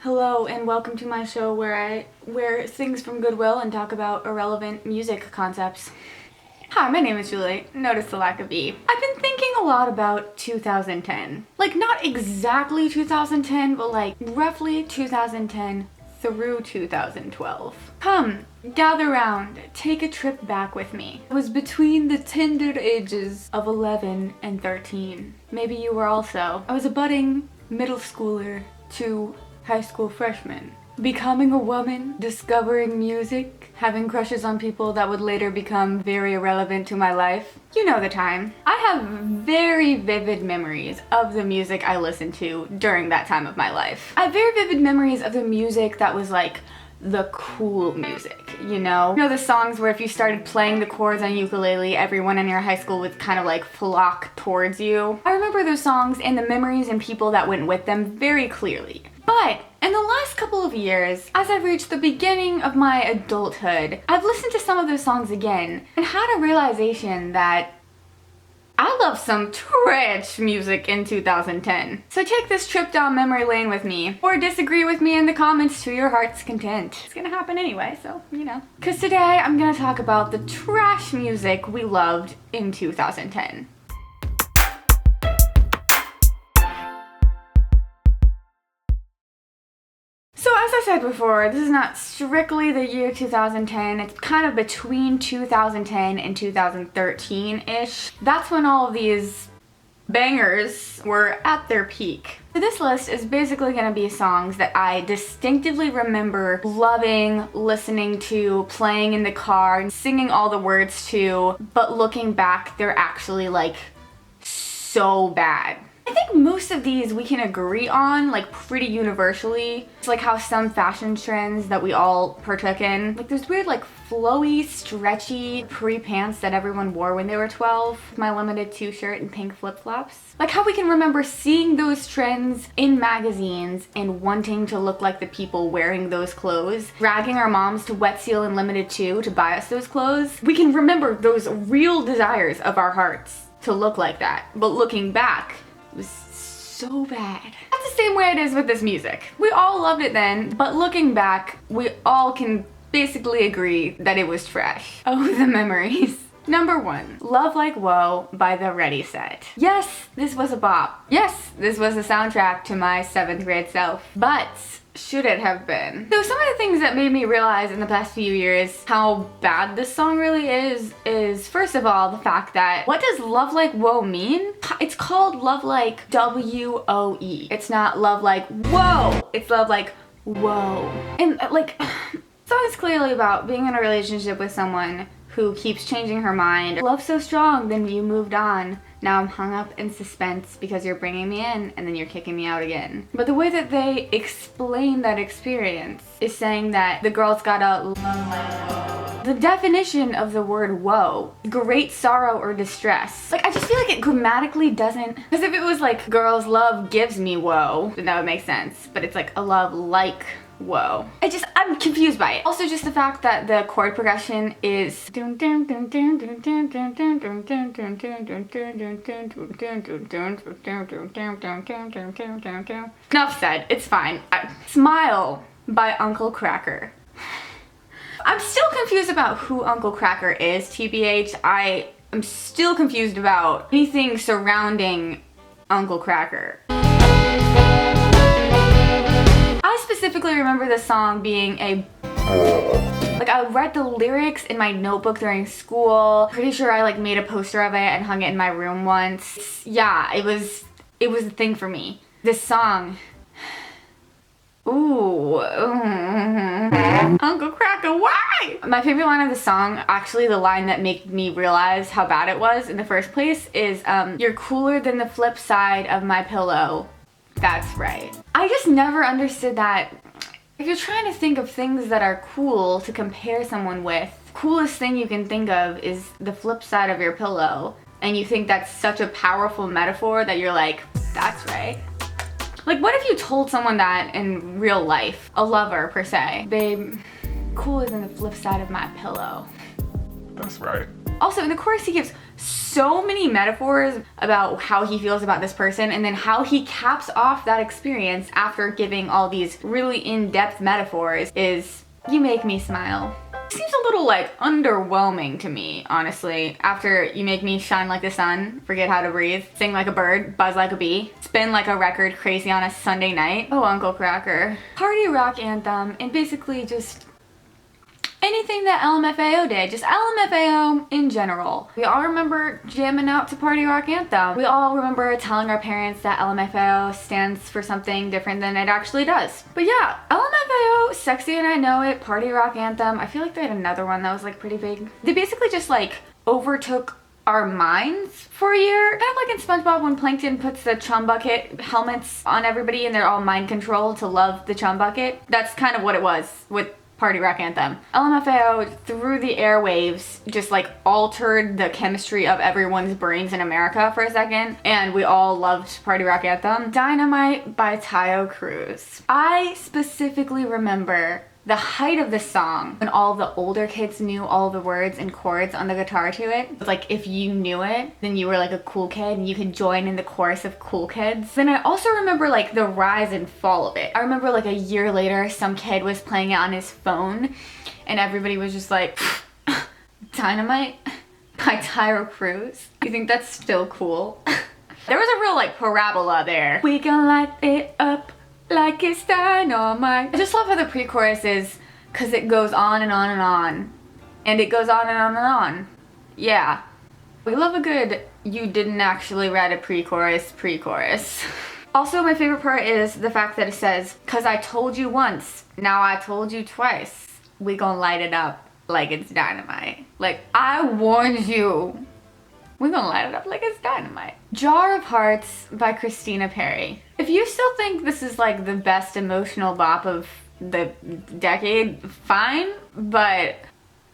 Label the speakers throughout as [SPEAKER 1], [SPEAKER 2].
[SPEAKER 1] Hello and welcome to my show where I wear things from Goodwill and talk about irrelevant music concepts. Hi, my name is Julie. Notice the lack of E. I've been thinking a lot about 2010. Like, not exactly 2010, but like roughly 2010 through 2012. Come, gather round, take a trip back with me. It was between the tender ages of 11 and 13. Maybe you were also. I was a budding middle schooler to high school freshman. Becoming a woman, discovering music, having crushes on people that would later become very irrelevant to my life. You know the time. I have very vivid memories of the music I listened to during that time of my life. I have very vivid memories of the music that was like the cool music, you know? You know the songs where if you started playing the chords on ukulele, everyone in your high school would kind of like flock towards you. I remember those songs and the memories and people that went with them very clearly. But in the last couple of years, as I've reached the beginning of my adulthood, I've listened to some of those songs again and had a realization that I love some trash music in 2010. So take this trip down memory lane with me, or disagree with me in the comments to your heart's content. It's gonna happen anyway, so you know. Cause today I'm gonna talk about the trash music we loved in 2010. So as I said before, this is not strictly the year 2010, it's kind of between 2010 and 2013-ish. That's when all of these bangers were at their peak. So this list is basically going to be songs that I distinctively remember loving, listening to, playing in the car, singing all the words to, but looking back, they're actually like so bad. I think most of these we can agree on, like pretty universally. It's like how some fashion trends that we all partook in, like there's weird like flowy, stretchy pre-pants that everyone wore when they were 12, my Limited 2 shirt and pink flip-flops. Like how we can remember seeing those trends in magazines and wanting to look like the people wearing those clothes, dragging our moms to Wet Seal and Limited 2 to buy us those clothes. We can remember those real desires of our hearts to look like that, but looking back, it was so bad. That's the same way it is with this music. We all loved it then, but looking back, we all can basically agree that it was trash. Oh, the memories. Number 1, Love Like Whoa by The Ready Set. Yes, this was a bop. Yes, this was a soundtrack to my 7th grade self. But should it have been? So some of the things that made me realize in the past few years how bad this song really is first of all the fact that what does Love Like Whoa mean? It's called Love Like W-O-E. It's not Love Like Whoa. It's Love Like Whoa. And like, the song is clearly about being in a relationship with someone who keeps changing her mind. Love so strong, then you moved on. Now I'm hung up in suspense because you're bringing me in and then you're kicking me out again. But the way that they explain that experience is saying that the girl's gotta love like whoa. The definition of the word whoa, great sorrow or distress. Like I just feel like it grammatically doesn't, because if it was like girl's love gives me whoa, then that would make sense. But it's like a love like whoa. I'm confused by it. Also just the fact that the chord progression is enough said, it's fine. Smile by Uncle Kracker. I'm still confused about who Uncle Kracker is, TBH. I am still confused about anything surrounding Uncle Kracker. I specifically remember the song being like I read the lyrics in my notebook during school. Pretty sure I like made a poster of it and hung it in my room once. Yeah, it was a thing for me. This song. Ooh. Uncle Kracker, why? My favorite line of the song, actually the line that made me realize how bad it was in the first place, is you're cooler than the flip side of my pillow. That's right. I just never understood that. If you're trying to think of things that are cool to compare someone with, coolest thing you can think of is the flip side of your pillow. And you think that's such a powerful metaphor that you're like, that's right. Like what if you told someone that in real life, a lover per se, babe, cooler than the flip side of my pillow.
[SPEAKER 2] That's right.
[SPEAKER 1] Also in the chorus he gives so many metaphors about how he feels about this person, and then how he caps off that experience after giving all these really in-depth metaphors is, "You make me smile." Seems a little like underwhelming to me, honestly. After "You make me shine like the sun, forget how to breathe, sing like a bird, buzz like a bee, spin like a record, crazy on a Sunday night." Oh, Uncle Kracker. Party rock anthem, and basically just anything that LMFAO did, just LMFAO in general. We all remember jamming out to Party Rock Anthem. We all remember telling our parents that LMFAO stands for something different than it actually does. But yeah, LMFAO, Sexy and I Know It, Party Rock Anthem. I feel like they had another one that was like pretty big. They basically just like overtook our minds for a year. Kind of like in SpongeBob when Plankton puts the chum bucket helmets on everybody and they're all mind controlled to love the chum bucket. That's kind of what it was with Party Rock Anthem. LMFAO, through the airwaves, just like altered the chemistry of everyone's brains in America for a second, and we all loved Party Rock Anthem. Dynamite by Taio Cruz. I specifically remember the height of the song when all the older kids knew all the words and chords on the guitar to it. It was like if you knew it, then you were like a cool kid and you could join in the chorus of cool kids. Then I also remember like the rise and fall of it. I remember like a year later, some kid was playing it on his phone and everybody was just like, Dynamite by Taio Cruz. You think that's still cool? There was a real like parabola there. We can light it up like it's dynamite. I just love how the pre-chorus is, because it goes on and on and on. And it goes on and on and on. Yeah. We love a good "you didn't actually write a pre-chorus" pre-chorus. Also, my favorite part is the fact that it says, "'Cause I told you once, now I told you twice. We gon' light it up like it's dynamite." Like, I warned you. We gonna light it up like it's dynamite. Jar of Hearts by Christina Perri. If you still think this is like the best emotional bop of the decade, fine, but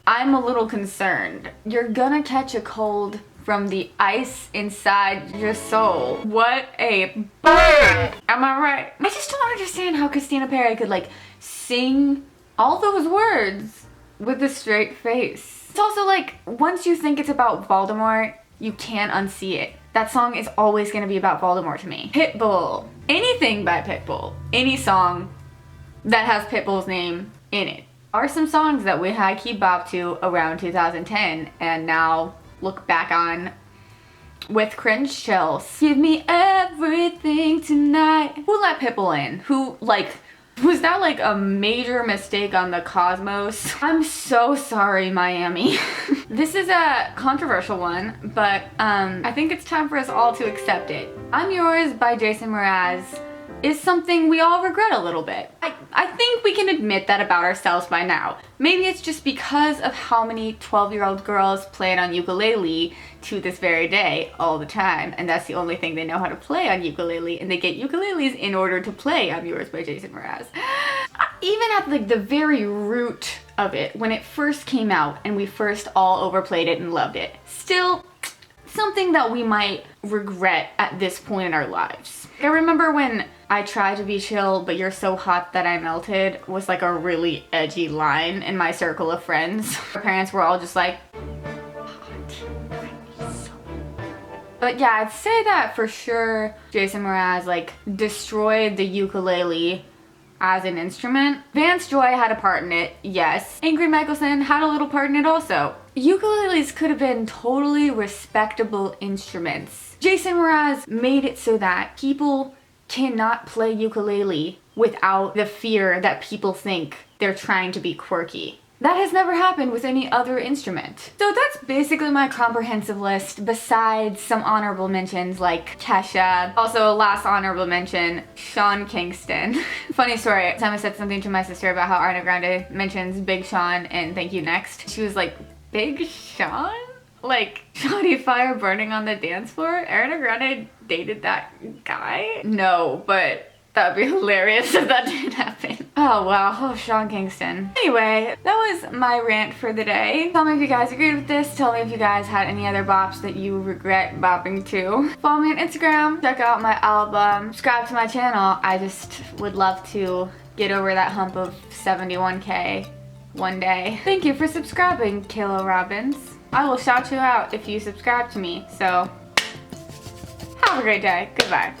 [SPEAKER 1] I'm a little concerned. You're gonna catch a cold from the ice inside your soul. What a bird! Am I right? I just don't understand how Christina Perri could like sing all those words with a straight face. It's also like, once you think it's about Voldemort, you can't unsee it. That song is always gonna be about Voldemort to me. Pitbull. Anything by Pitbull. Any song that has Pitbull's name in it. Are some songs that we high-key bopped to around 2010 and now look back on with cringe chills. Give me everything tonight. Who let Pitbull in? Who, like, was that like a major mistake on the Cosmos? I'm so sorry, Miami. This is a controversial one, but I think it's time for us all to accept it. I'm Yours by Jason Mraz is something we all regret a little bit. I think we can admit that about ourselves by now. Maybe it's just because of how many 12-year-old girls play it on ukulele to this very day all the time, and that's the only thing they know how to play on ukulele, and they get ukuleles in order to play I'm Yours by Jason Mraz. Even at like the very root of it, when it first came out and we first all overplayed it and loved it, still something that we might regret at this point in our lives. I remember when "I try to be chill, but you're so hot that I melted" was like a really edgy line in my circle of friends. Our parents were all just like, but yeah, I'd say that for sure Jason Mraz like destroyed the ukulele as an instrument. Vance Joy had a part in it, yes. Ingrid Michaelson had a little part in it also. Ukuleles could have been totally respectable instruments. Jason Mraz made it so that people cannot play ukulele without the fear that people think they're trying to be quirky. That has never happened with any other instrument. So that's basically my comprehensive list, besides some honorable mentions like Kesha. Also, last honorable mention, Sean Kingston. Funny story, time I said something to my sister about how Ariana Grande mentions Big Sean and Thank You Next. She was like, Big Sean? Like, shoddy fire burning on the dance floor? Ariana Grande dated that guy? No, but that'd be hilarious if that did happen. Oh wow, oh, Sean Kingston. Anyway, that was my rant for the day. Tell me if you guys agreed with this. Tell me if you guys had any other bops that you regret bopping to. Follow me on Instagram, check out my album, subscribe to my channel. I just would love to get over that hump of 71K one day. Thank you for subscribing, Kayla Robbins. I will shout you out if you subscribe to me. So, have a great day. Goodbye.